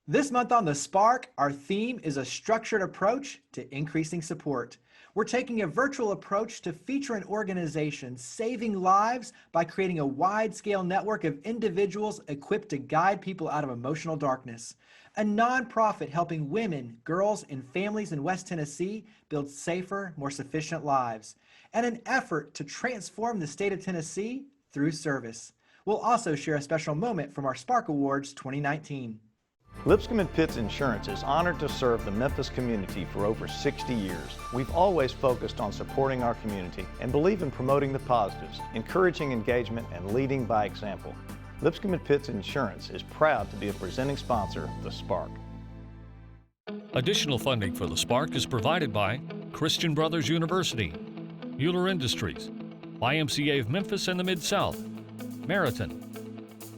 This month on The Spark, our theme is a structured approach to increasing support. We're taking a virtual approach to feature an organization saving lives by creating a wide-scale network of individuals equipped to guide people out of emotional darkness. A nonprofit helping women, girls, and families in West Tennessee build safer, more sufficient lives. And an effort to transform the state of Tennessee through service. We'll also share a special moment from our Spark Awards 2019. Lipscomb and Pitts Insurance is honored to serve the Memphis community for over 60 years. We've always focused on supporting our community and believe in promoting the positives, encouraging engagement, and leading by example. Lipscomb and Pitts Insurance is proud to be a presenting sponsor of The Spark. Additional funding for The Spark is provided by Christian Brothers University, Mueller Industries, YMCA of Memphis and the Mid-South, Meriton,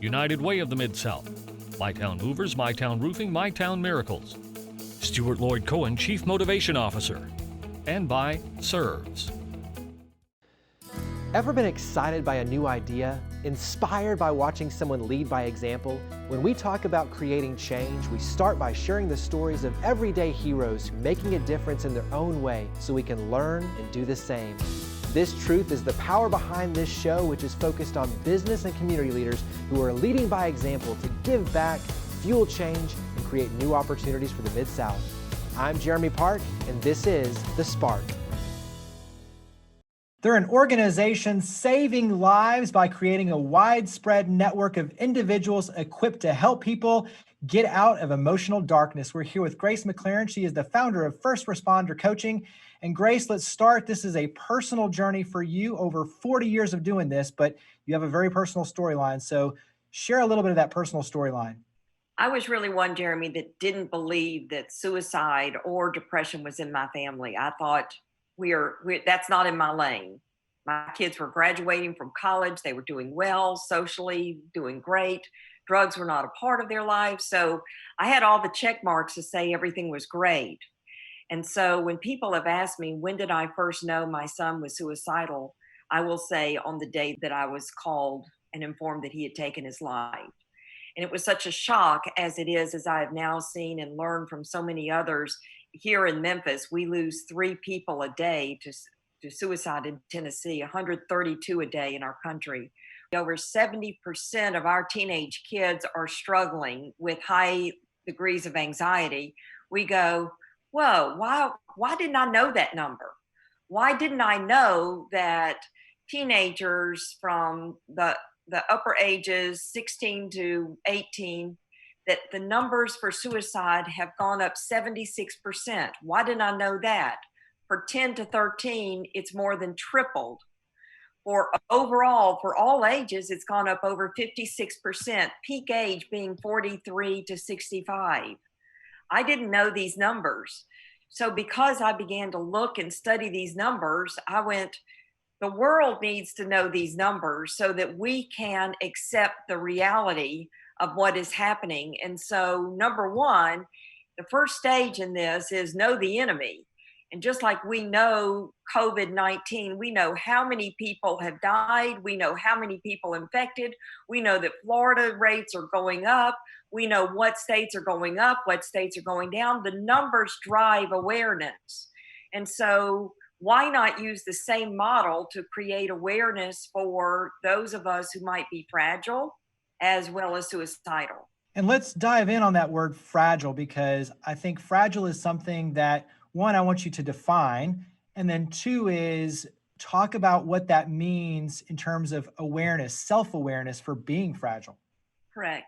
United Way of the Mid-South, MyTown Movers, MyTown Roofing, MyTown Miracles, Stuart Lloyd Cohen, Chief Motivation Officer, and by Serves. Ever been excited by a new idea? Inspired by watching someone lead by example? When we talk about creating change, we start by sharing the stories of everyday heroes making a difference in their own way so we can learn and do the same. This truth is the power behind this show, which is focused on business and community leaders who are leading by example to give back, fuel change, and create new opportunities for the Mid-South. I'm Jeremy Park, and this is The Spark. They're an organization saving lives by creating a widespread network of individuals equipped to help people get out of emotional darkness. We're here with Grace McLaren. She is the founder of First Responder Coaching. And Grace, let's start. This is a personal journey for you, over 40 years of doing this, but you have a very personal storyline. So share a little bit of that personal storyline. I was really one, Jeremy, that didn't believe that suicide or depression was in my family. I thought that's not in my lane. My kids were graduating from college. They were doing well, socially, doing great. Drugs were not a part of their lives. So I had all the check marks to say everything was great. And so when people have asked me, when did I first know my son was suicidal? I will say on the day that I was called and informed that he had taken his life. And it was such a shock as it is, as I have now seen and learned from so many others. Here in Memphis, we lose 3 people a day to suicide in Tennessee, 132 a day in our country. Over 70% of our teenage kids are struggling with high degrees of anxiety. We go, whoa, why didn't I know that number? Why didn't I know that teenagers from the upper ages, 16 to 18, that the numbers for suicide have gone up 76%. Why didn't I know that? For 10 to 13, it's more than tripled. For overall, for all ages, it's gone up over 56%, peak age being 43 to 65. I didn't know these numbers. So because I began to look and study these numbers, I went, the world needs to know these numbers so that we can accept the reality of what is happening. And so number one, the first stage in this is know the enemy. And just like we know COVID-19, we know how many people have died. We know how many people infected. We know that Florida rates are going up. We know what states are going up, what states are going down. The numbers drive awareness. And so why not use the same model to create awareness for those of us who might be fragile as well as suicidal? And let's dive in on that word fragile, because I think fragile is something that, one, I want you to define, and then 2 is talk about what that means in terms of awareness, self-awareness for being fragile. Correct.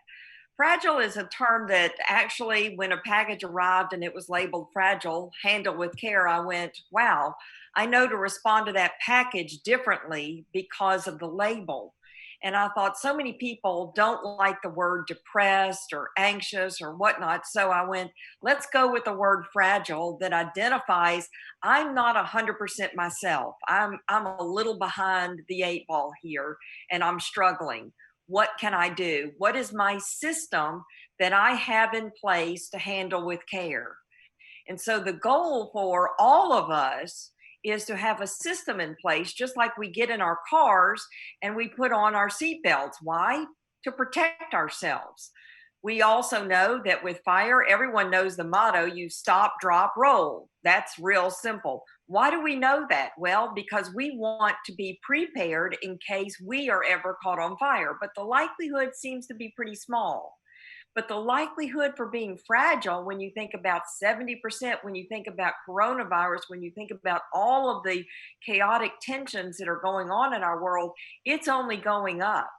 Fragile is a term that actually, when a package arrived and it was labeled fragile, handle with care, I went, wow, I know to respond to that package differently because of the label. And I thought so many people don't like the word depressed or anxious or whatnot. So I went, let's go with the word fragile that identifies I'm not 100% myself. I'm a little behind the 8 ball here and I'm struggling. What can I do? What is my system that I have in place to handle with care? And so the goal for all of us is to have a system in place, just like we get in our cars and we put on our seatbelts. Why? To protect ourselves. We also know that with fire, everyone knows the motto, you stop, drop, roll. That's real simple. Why do we know that? Well, because we want to be prepared in case we are ever caught on fire, but the likelihood seems to be pretty small. But the likelihood for being fragile, when you think about 70%, when you think about coronavirus, when you think about all of the chaotic tensions that are going on in our world, it's only going up.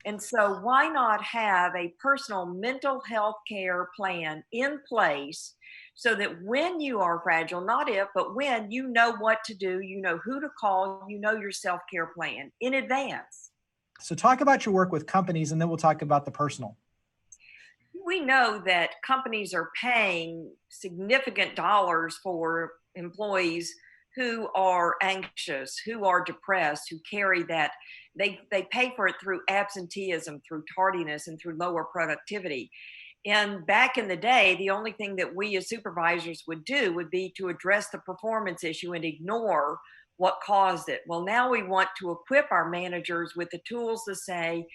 And so, why not have a personal mental health care plan in place so that when you are fragile, not if, but when, you know what to do, you know who to call, you know your self care plan in advance? So talk about your work with companies, and then we'll talk about the personal. We know that companies are paying significant dollars for employees who are anxious, who are depressed, who carry that. They pay for it through absenteeism, through tardiness, and through lower productivity. And back in the day, the only thing that we as supervisors would do would be to address the performance issue and ignore what caused it. Well, now we want to equip our managers with the tools to say,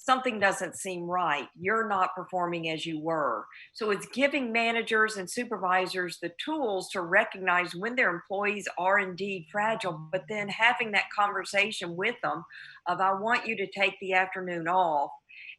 something doesn't seem right. You're not performing as you were. So it's giving managers and supervisors the tools to recognize when their employees are indeed fragile, but then having that conversation with them of, I want you to take the afternoon off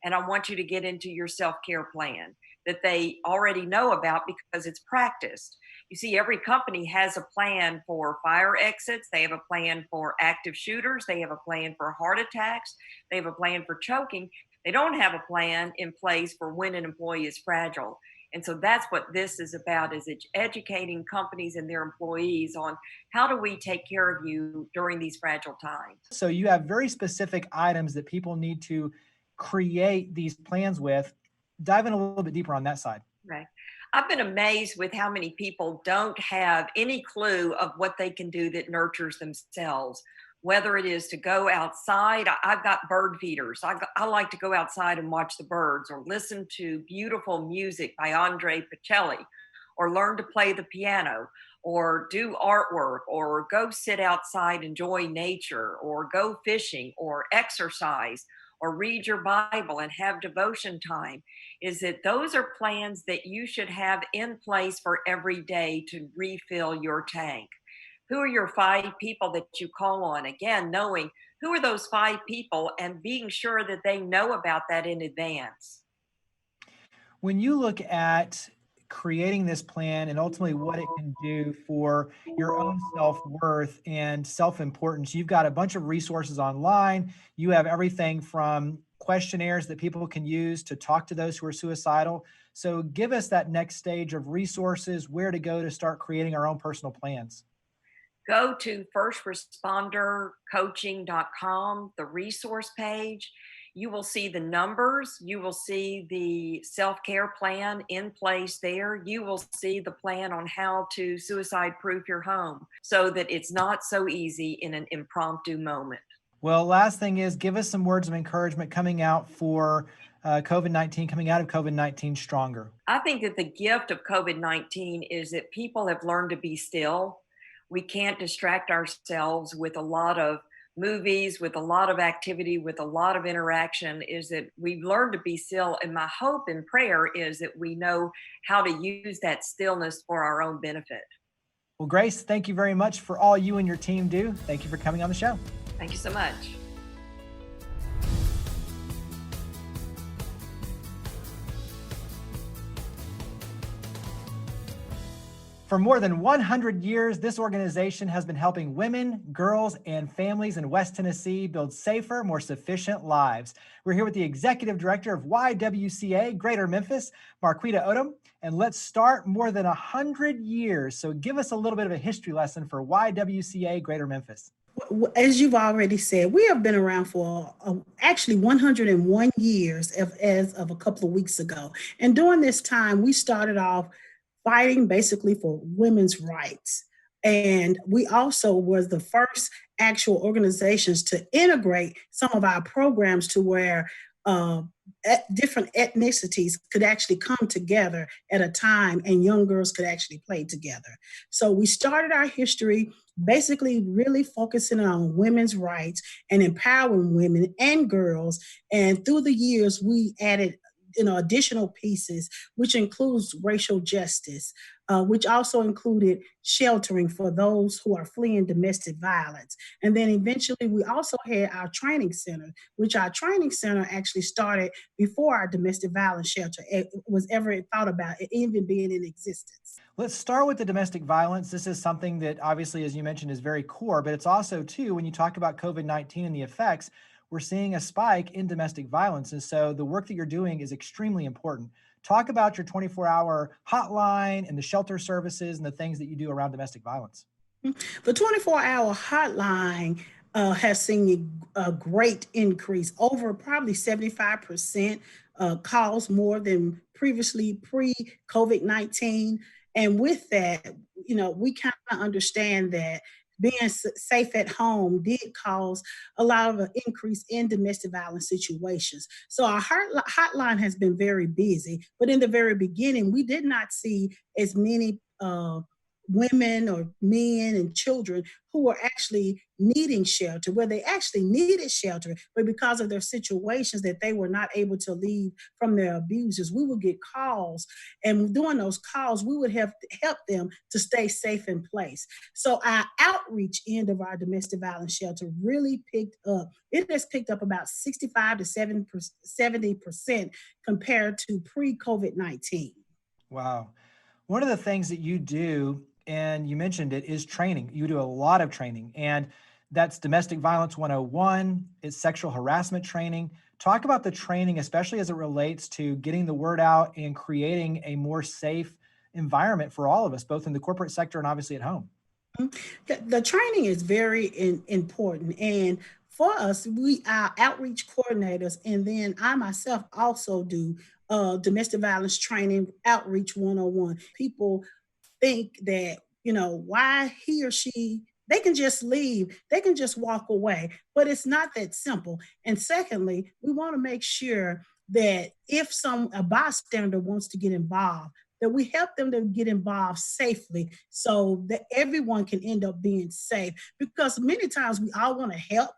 and I want you to get into your self-care plan that they already know about because it's practiced. You see, every company has a plan for fire exits. They have a plan for active shooters. They have a plan for heart attacks. They have a plan for choking. They don't have a plan in place for when an employee is fragile. And so that's what this is about, is educating companies and their employees on how do we take care of you during these fragile times. So you have very specific items that people need to create these plans with. Dive in a little bit deeper on that side. Right. I've been amazed with how many people don't have any clue of what they can do that nurtures themselves, whether it is to go outside. I've got bird feeders. I like to go outside and watch the birds, or listen to beautiful music by Andre Pacelli, or learn to play the piano, or do artwork, or go sit outside, enjoy nature, or go fishing, or exercise, or read your Bible and have devotion time. Is that those are plans that you should have in place for every day to refill your tank. Who are your 5 people that you call on? Again, knowing who are those 5 people and being sure that they know about that in advance. When you look at creating this plan and ultimately what it can do for your own self-worth and self-importance, you've got a bunch of resources online. You have everything from questionnaires that people can use to talk to those who are suicidal. So give us that next stage of resources, where to go to start creating our own personal plans. Go to firstrespondercoaching.com, the resource page. You will see the numbers. You will see the self-care plan in place there. You will see the plan on how to suicide-proof your home so that it's not so easy in an impromptu moment. Well, last thing is, give us some words of encouragement coming out for COVID-19, coming out of COVID-19 stronger. I think that the gift of COVID-19 is that people have learned to be still. We can't distract ourselves with a lot of movies, with a lot of activity, with a lot of interaction. Is that we've learned to be still. And my hope and prayer is that we know how to use that stillness for our own benefit. Well, Grace, thank you very much for all you and your team do. Thank you for coming on the show. Thank you so much. For more than 100 years, this organization has been helping women, girls, and families in West Tennessee build safer, more sufficient lives. We're here with the Executive Director of YWCA Greater Memphis, Marquita Odom, and let's start more than 100 years. So give us a little bit of a history lesson for YWCA Greater Memphis. As you've already said, we have been around for actually 101 years as of a couple of weeks ago. And during this time, we started off fighting basically for women's rights. And we also was the first actual organizations to integrate some of our programs to where different ethnicities could actually come together at a time and young girls could actually play together. So we started our history basically really focusing on women's rights and empowering women and girls. And through the years, we added additional pieces, which includes racial justice, which also included sheltering for those who are fleeing domestic violence. And then eventually we also had our training center, which our training center actually started before our domestic violence shelter was ever thought about even being in existence. Let's start with the domestic violence. This is something that obviously, as you mentioned, is very core, but it's also too, when you talk about COVID-19 and the effects, we're seeing a spike in domestic violence. And so the work that you're doing is extremely important. Talk about your 24-hour hotline and the shelter services and the things that you do around domestic violence. The 24-hour hotline has seen a great increase, over probably 75% calls more than previously pre-COVID-19. And with that, we kind of understand that being safe at home did cause a lot of an increase in domestic violence situations. So our hotline has been very busy, but in the very beginning, we did not see as many women or men and children who were actually needing shelter, where they actually needed shelter, but because of their situations that they were not able to leave from their abusers, we would get calls. And during those calls, we would have help them to stay safe in place. So our outreach end of our domestic violence shelter really picked up. It has picked up about 65 to 70% compared to pre-COVID-19. Wow. One of the things that you do, and you mentioned it, is training. You do a lot of training, and that's Domestic Violence 101, it's sexual harassment training. Talk about the training, especially as it relates to getting the word out and creating a more safe environment for all of us, both in the corporate sector and obviously at home. The training is very important. And for us, we are outreach coordinators, and then I myself also do domestic violence training, outreach 101. People think that, why he or she, they can just leave, they can just walk away, but it's not that simple. And secondly, we want to make sure that if a bystander wants to get involved, that we help them to get involved safely so that everyone can end up being safe. Because many times we all want to help,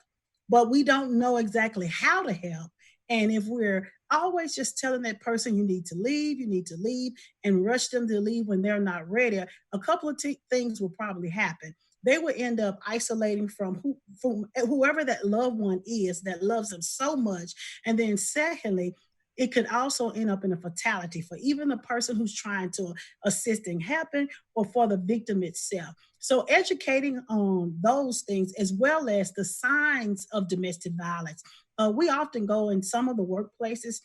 but we don't know exactly how to help. And if we're always just telling that person, you need to leave, and rush them to leave when they're not ready, a couple of things will probably happen. They will end up isolating from whoever that loved one is that loves them so much. And then secondly, it could also end up in a fatality for even the person who's trying to assist in helping, or for the victim itself. So educating on those things, as well as the signs of domestic violence. We often go in some of the workplaces,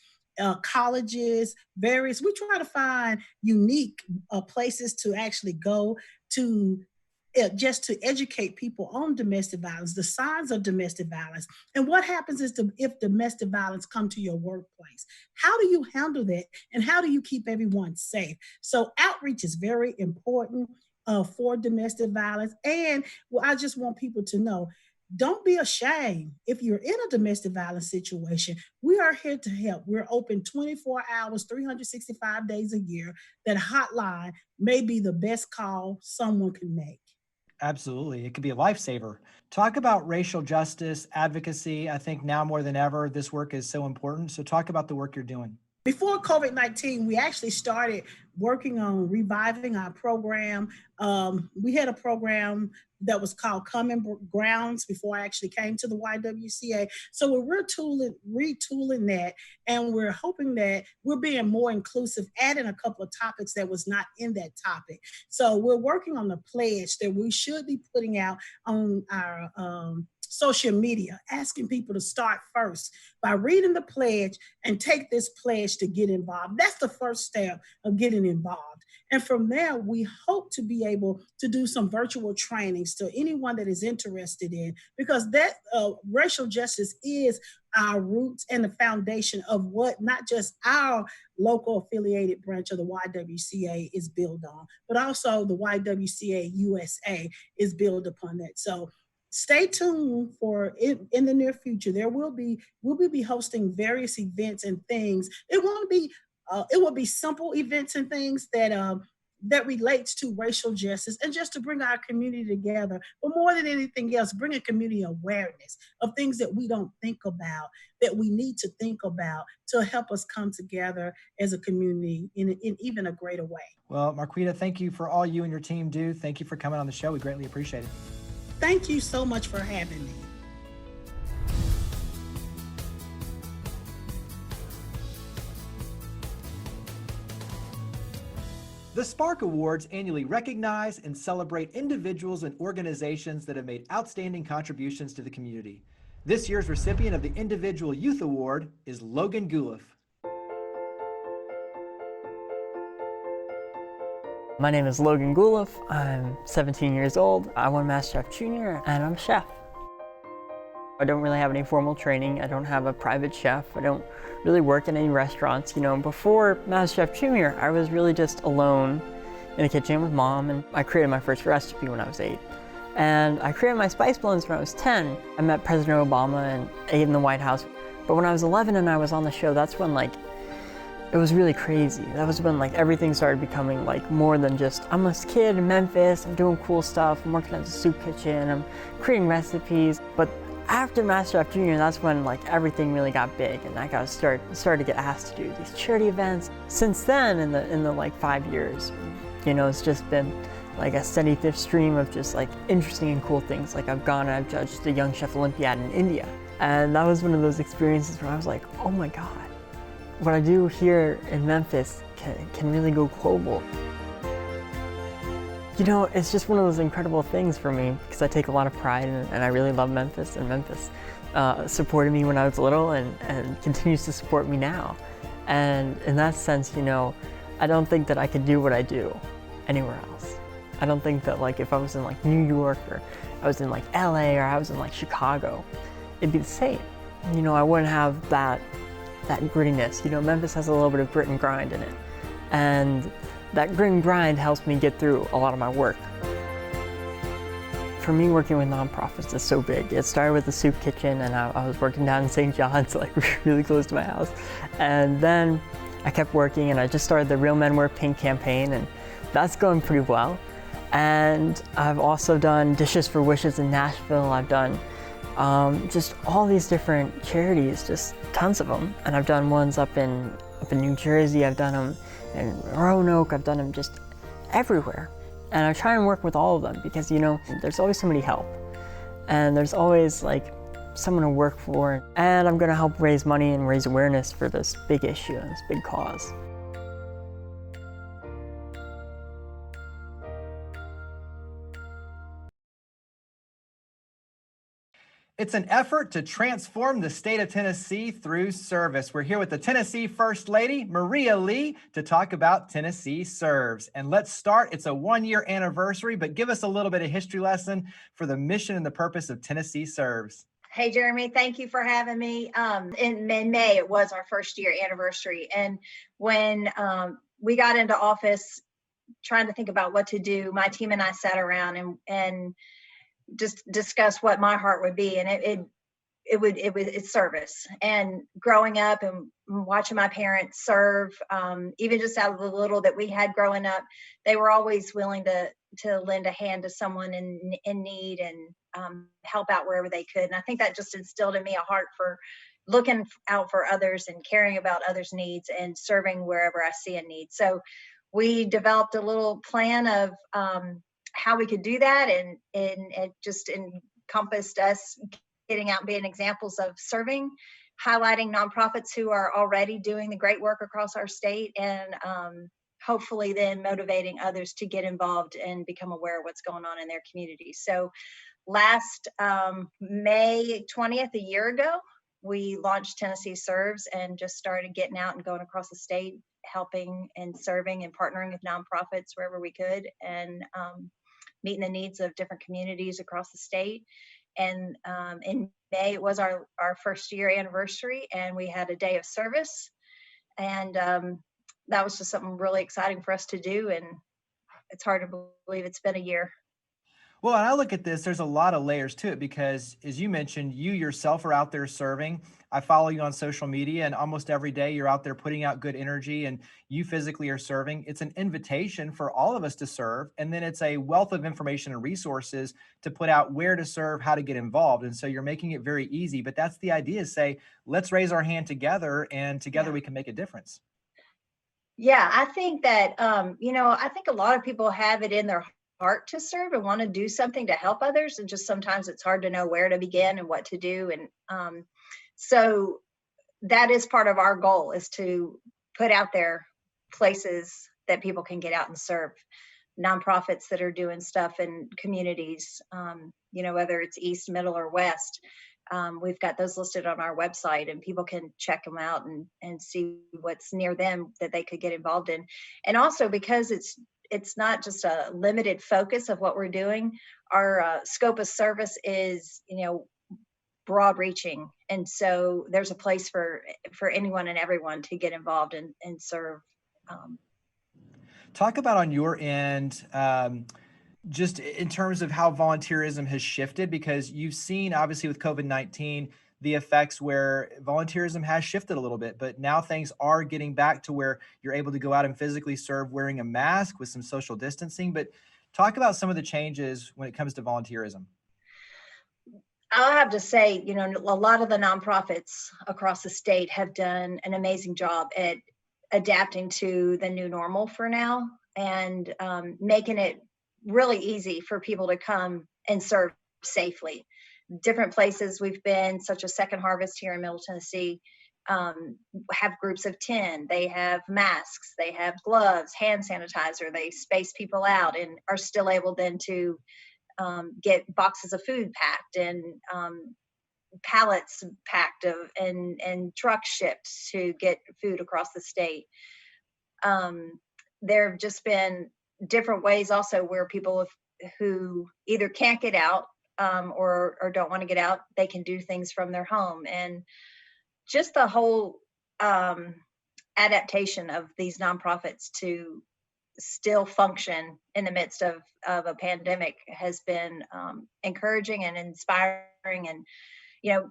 colleges, we try to find unique places to actually go to, just to educate people on domestic violence, the signs of domestic violence, and what happens if domestic violence come to your workplace. How do you handle that, and how do you keep everyone safe? So outreach is very important for domestic violence. And I just want people to know, don't be ashamed. If you're in a domestic violence situation, we are here to help. We're open 24 hours, 365 days a year. That hotline may be the best call someone can make. Absolutely. It could be a lifesaver. Talk about racial justice, advocacy. I think now more than ever, this work is so important. So talk about the work you're doing. Before COVID-19, we actually started working on reviving our program. We had a program that was called Common Grounds before I actually came to the YWCA. So we're retooling that, and we're hoping that we're being more inclusive, adding a couple of topics that was not in that topic. So we're working on the pledge that we should be putting out on our social media, asking people to start first by reading the pledge and take this pledge to get involved. That's the first step of getting involved. And from there, we hope to be able to do some virtual trainings to anyone that is interested in, because that racial justice is our roots and the foundation of what not just our local affiliated branch of the YWCA is built on, but also the YWCA USA is built upon that. So stay tuned for it in the near future. We'll be hosting various events and things. It will be simple events and things that that relates to racial justice and just to bring our community together. But more than anything else, bring a community awareness of things that we don't think about, that we need to think about to help us come together as a community in even a greater way. Well, Marquita, thank you for all you and your team do. Thank you for coming on the show. We greatly appreciate it. Thank you so much for having me. The Spark Awards annually recognize and celebrate individuals and organizations that have made outstanding contributions to the community. This year's recipient of the Individual Youth Award is Logan Guleff. My name is Logan Guleff. I'm 17 years old. I won MasterChef Junior and I'm a chef. I don't really have any formal training. I don't have a private chef. I don't really work in any restaurants. You know, before MasterChef Junior, I was really just alone in the kitchen with Mom, and I created my first recipe when I was 8. And I created my spice blends when I was 10. I met President Obama and ate in the White House. But when I was 11 and I was on the show, that's when it was really crazy. That was when everything started becoming more than just, I'm a kid in Memphis, I'm doing cool stuff, I'm working at the soup kitchen, I'm creating recipes. But after MasterChef Junior, that's when everything really got big, and I started to get asked to do these charity events. Since then, in the 5 years, you know, it's just been a steady fifth stream of just interesting and cool things. I've gone and I've judged the Young Chef Olympiad in India, and that was one of those experiences where I was like, oh my God, what I do here in Memphis can really go global. You know, it's just one of those incredible things for me because I take a lot of pride in it, and I really love Memphis, and Memphis supported me when I was little and continues to support me now. And in that sense, you know, I don't think that I could do what I do anywhere else. I don't think that if I was in New York, or I was in LA, or I was in Chicago, it'd be the same. You know, I wouldn't have that grittiness. You know, Memphis has a little bit of grit and grind in it. And that grit and grind helps me get through a lot of my work. For me, working with nonprofits is so big. It started with the soup kitchen, and I was working down in St. John's, really close to my house. And then I kept working, and I just started the Real Men Wear Pink campaign, and that's going pretty well. And I've also done Dishes for Wishes in Nashville. I've done just all these different charities, just tons of them. And I've done ones up in New Jersey. I've done them in Roanoke. I've done them just everywhere. And I try and work with all of them because, you know, there's always somebody to help. And there's always someone to work for. And I'm gonna help raise money and raise awareness for this big issue and this big cause. It's an effort to transform the state of Tennessee through service. We're here with the Tennessee First Lady, Maria Lee, to talk about Tennessee Serves. And let's start. It's a 1-year anniversary, but give us a little bit of history lesson for the mission and the purpose of Tennessee Serves. Hey, Jeremy, thank you for having me. In May, it was our first year anniversary. And when we got into office, trying to think about what to do, my team and I sat around and just discuss what my heart would be, and it's service. And growing up and watching my parents serve, even just out of the little that we had growing up, they were always willing to lend a hand to someone in need and help out wherever they could. And I think that just instilled in me a heart for looking out for others and caring about others' needs and serving wherever I see a need. So we developed a little plan of how we could do that, and it just encompassed us getting out and being examples of serving, highlighting nonprofits who are already doing the great work across our state, and hopefully then motivating others to get involved and become aware of what's going on in their community. So last May 20th, a year ago, we launched Tennessee Serves and just started getting out and going across the state, helping and serving and partnering with nonprofits wherever we could, and meeting the needs of different communities across the state. And in May, it was our first year anniversary, and we had a day of service. And that was just something really exciting for us to do. And it's hard to believe it's been a year. Well, and I look at this, there's a lot of layers to it because, as you mentioned, you yourself are out there serving. I follow you on social media, and almost every day you're out there putting out good energy and you physically are serving. It's an invitation for all of us to serve. And then it's a wealth of information and resources to put out where to serve, how to get involved. And so you're making it very easy. But that's the idea, is say, let's raise our hand together, and together we can make a difference. Yeah, I think that, I think a lot of people have it in their heart to serve and want to do something to help others. And just sometimes it's hard to know where to begin and what to do. And so that is part of our goal, is to put out there places that people can get out and serve, nonprofits that are doing stuff in communities, whether it's East, Middle, or West. We've got those listed on our website, and people can check them out and see what's near them that they could get involved in. And also, because it's not just a limited focus of what we're doing, our scope of service is, broad reaching. And so there's a place for anyone and everyone to get involved and serve. Talk about on your end, just in terms of how volunteerism has shifted, because you've seen, obviously, with COVID-19, the effects where volunteerism has shifted a little bit, but now things are getting back to where you're able to go out and physically serve wearing a mask with some social distancing. But talk about some of the changes when it comes to volunteerism. I'll have to say, a lot of the nonprofits across the state have done an amazing job at adapting to the new normal for now, and making it really easy for people to come and serve safely. Different places we've been, such as Second Harvest here in Middle Tennessee, have groups of 10. They have masks, they have gloves, hand sanitizer, they space people out, and are still able then to get boxes of food packed and pallets packed and trucks shipped to get food across the state. There have just been different ways also where people who either can't get out or don't want to get out, they can do things from their home. And just the whole adaptation of these nonprofits to still function in the midst of a pandemic has been encouraging and inspiring. And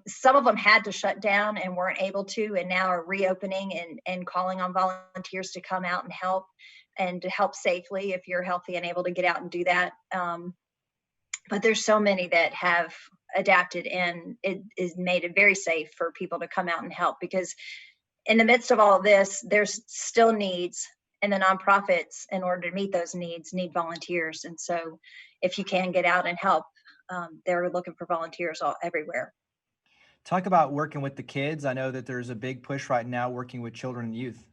some of them had to shut down and weren't able to, and now are reopening and calling on volunteers to come out and to help safely if you're healthy and able to get out and do that. But there's so many that have adapted, and it is made it very safe for people to come out and help, because in the midst of all of this, there's still needs, and the nonprofits, in order to meet those needs, need volunteers. And so if you can get out and help, they're looking for volunteers everywhere. Talk about working with the kids. I know that there's a big push right now working with children and youth.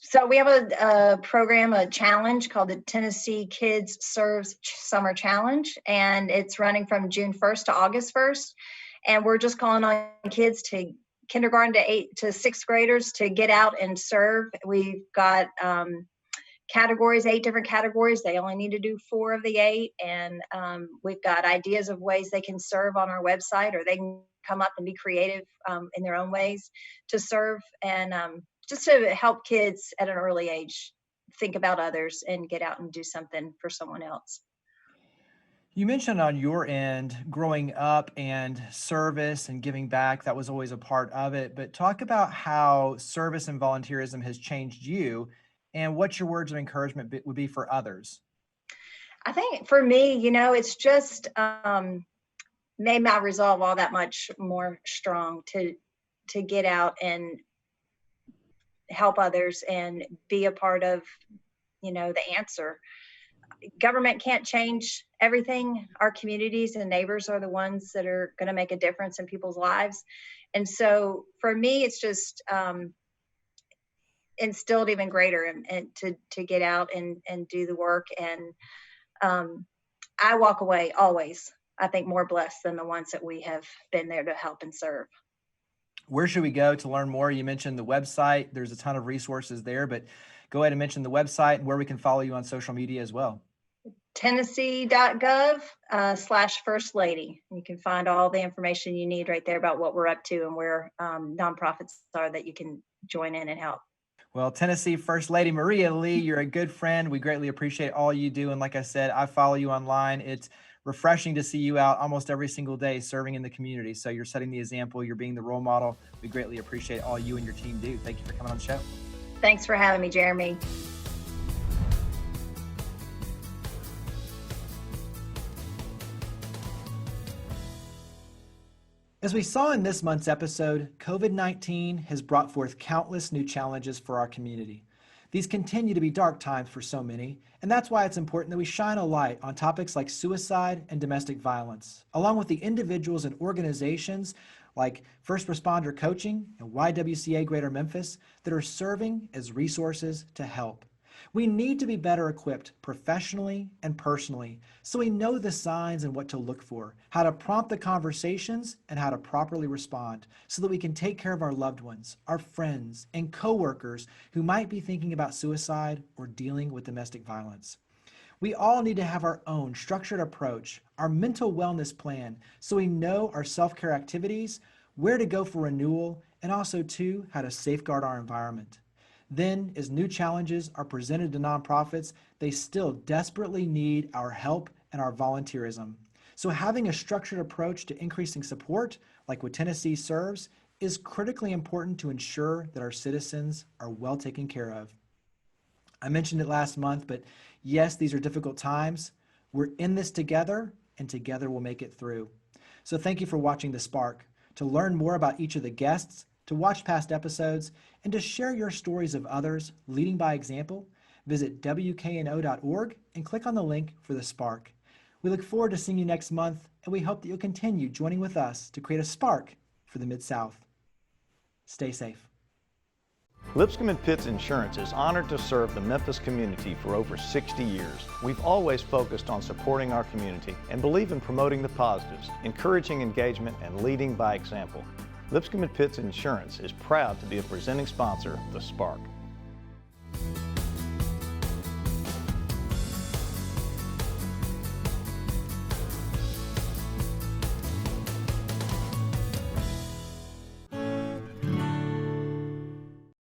So we have a program, a challenge called the Tennessee Kids Serves Summer Challenge, and it's running from June 1st to August 1st. And we're just calling on kids to kindergarten to 6th graders to get out and serve. We've got categories, 8 different categories. They only need to do 4 of the 8. And we've got ideas of ways they can serve on our website, or they can come up and be creative in their own ways to serve. And just to help kids at an early age think about others and get out and do something for someone else. You mentioned on your end growing up and service and giving back, that was always a part of it. But talk about how service and volunteerism has changed you, and what your words of encouragement would be for others. I think for me, it's just made my resolve all that much more strong to get out and help others and be a part of, the answer. Government can't change everything. Our communities and neighbors are the ones that are going to make a difference in people's lives. And so for me, it's just instilled even greater and to get out and do the work. And I walk away always, I think, more blessed than the ones that we have been there to help and serve. Where should we go to learn more? You mentioned the website. There's a ton of resources there, but go ahead and mention the website and where we can follow you on social media as well. Tennessee.gov/First Lady. You can find all the information you need right there about what we're up to and where nonprofits are that you can join in and help. Well, Tennessee First Lady Maria Lee, you're a good friend. We greatly appreciate all you do. And like I said, I follow you online. It's refreshing to see you out almost every single day serving in the community. So you're setting the example, you're being the role model. We greatly appreciate all you and your team do. Thank you for coming on the show. Thanks for having me, Jeremy. As we saw in this month's episode, COVID-19 has brought forth countless new challenges for our community. These continue to be dark times for so many, and that's why it's important that we shine a light on topics like suicide and domestic violence, along with the individuals and organizations like First Responder Coaching and YWCA Greater Memphis that are serving as resources to help. We need to be better equipped professionally and personally so we know the signs and what to look for, how to prompt the conversations, and how to properly respond so that we can take care of our loved ones, our friends, and coworkers who might be thinking about suicide or dealing with domestic violence. We all need to have our own structured approach, our mental wellness plan, so we know our self-care activities, where to go for renewal, and also, too, how to safeguard our environment. Then, as new challenges are presented to nonprofits, they still desperately need our help and our volunteerism. So having a structured approach to increasing support, like what Tennessee serves, is critically important to ensure that our citizens are well taken care of. I mentioned it last month, but yes, these are difficult times. We're in this together, and together we'll make it through. So thank you for watching The Spark. To learn more about each of the guests, to watch past episodes, and to share your stories of others leading by example, visit WKNO.org and click on the link for The Spark. We look forward to seeing you next month, and we hope that you'll continue joining with us to create a spark for the Mid-South. Stay safe. Lipscomb & Pitts Insurance is honored to serve the Memphis community for over 60 years. We've always focused on supporting our community and believe in promoting the positives, encouraging engagement, and leading by example. Lipscomb & Pitts Insurance is proud to be a presenting sponsor of The Spark.